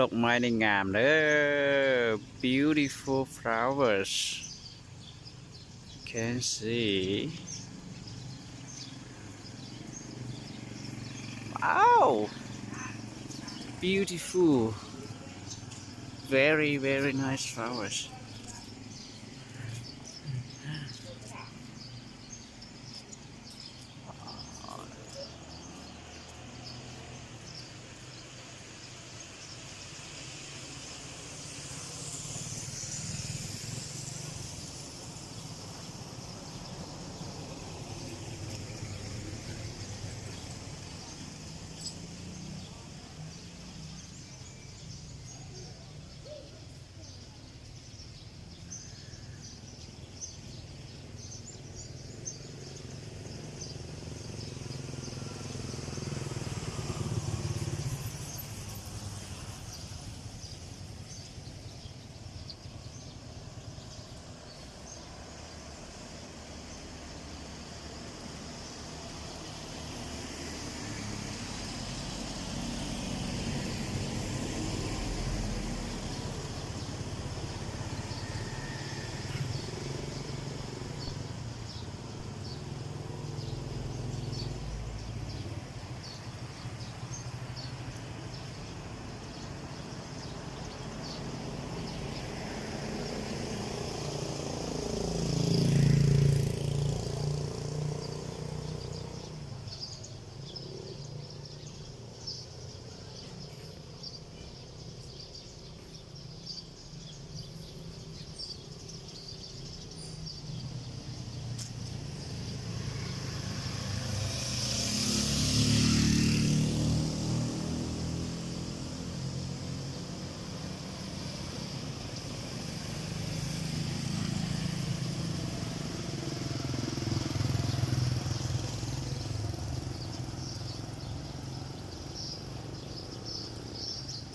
ดอกไม้ในงามเด้อ beautiful flowers can see ว้าว beautiful very nice flowers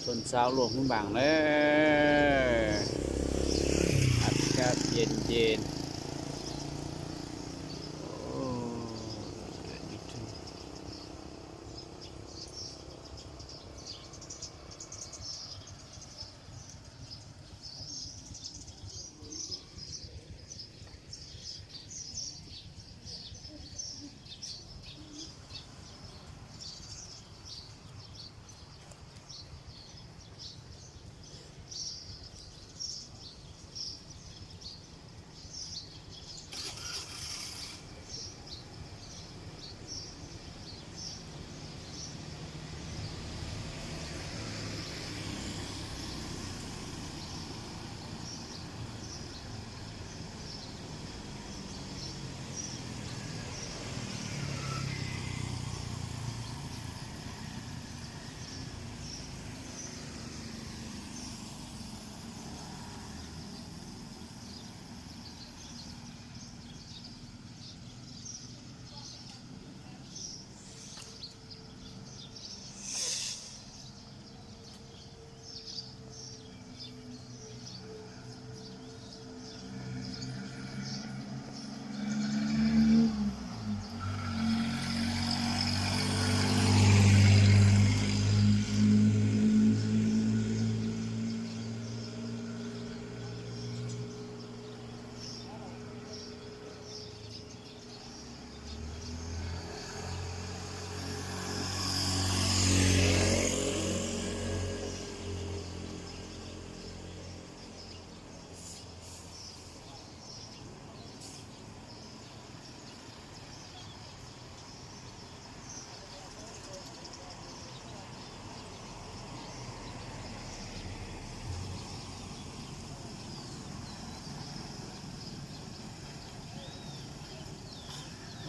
ส่วนเช้าหลวงคุณบางเด้ออากาศเย็นโ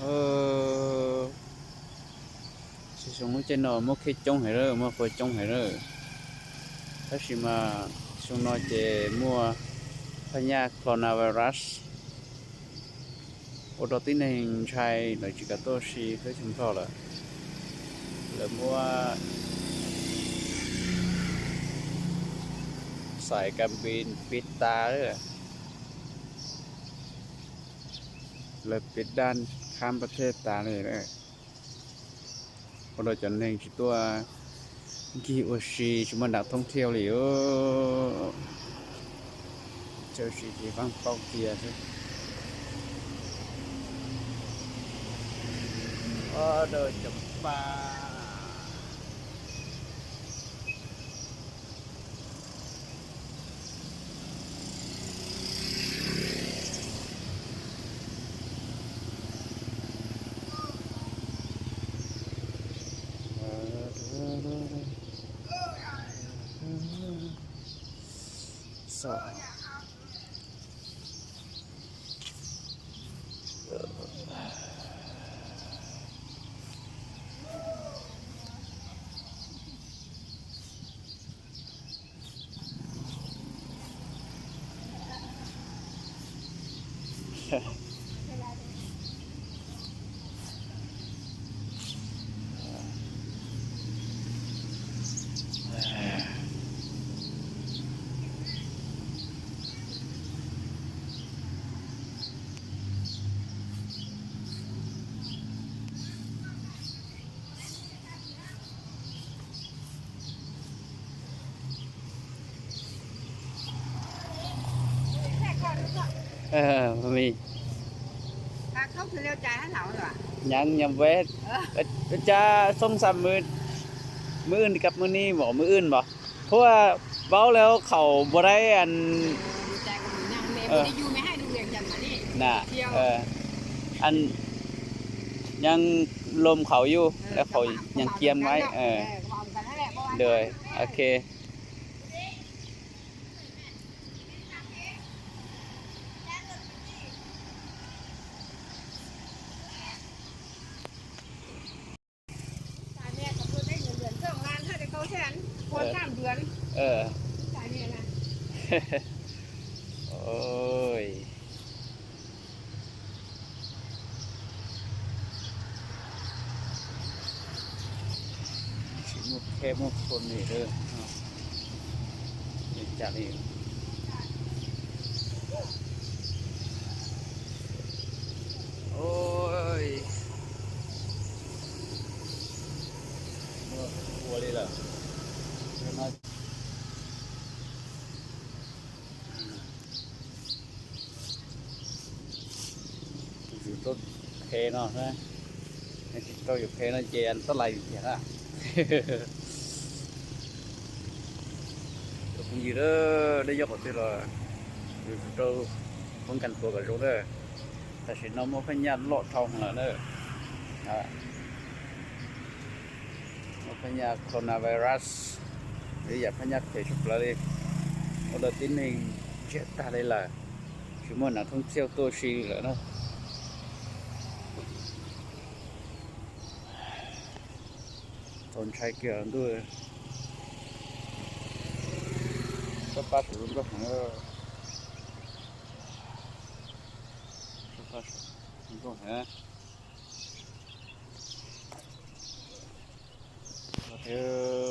อ้chúng trên nó mua khi trông hay rồi mua phơi trông hay rồi thế thì mà chúng nó chỉ mua pha nhà coronavirus ở đó tin hình trai là chỉ có tôi xí với chúng tôi là mua xài cabin pita đấy làปิดด้านข้ามประเทศตาเลยนะพอเราจะเล่นตัว กี่โอชีชุมันนักท่องเที่ยวเลยเจอชีที่ฟังเป้าเกียร์สิเดินจับปลาสองมี เขาคือเลี้ยวใจให้เราเหรอ ยังเวทจะส่งสามมืออื่นกับมือนี้บอกมืออื่นบ่เพราะว่าเว้าแล้วเขาบ่ได้อัน ดีใจกับหนูยังเมย์ไม่ได้อยู่ไม่ให้ดูเรียงจันมานี่ น่ะอันยังลมเขาอยู่แล้วเขายังเกียมไว้เดยโอเคเนี่ยกับเพื่อนได้เงินเดือน2 ล้านถ้าได้เขาแสนคน3 เดือนจ่ายเนี่ยนะ โอ้ยมุกแค่มุกคนนี่เด้อนี่จากนี่โอ้ยกลัวเลยเหรออยู่ต้นเพเนาะนะต้นอยู่เพนั่นเจนต้นไรอยู่เนี่ยนะtôi cũng gì đó để cho họ biết là tôi không cần cuộc ở chỗ đó tại vì nó mới phải nhận lọt thông là nữa nó phải nhận coronavirus bây giờ phải nhận thể chụp là đi ở đó tin này chết ta đây là chỉ muốn là thông theo tôi suy nữa đâu tồn trái kia tôi sắp bắt được lúc đó sắp bắt được hả thế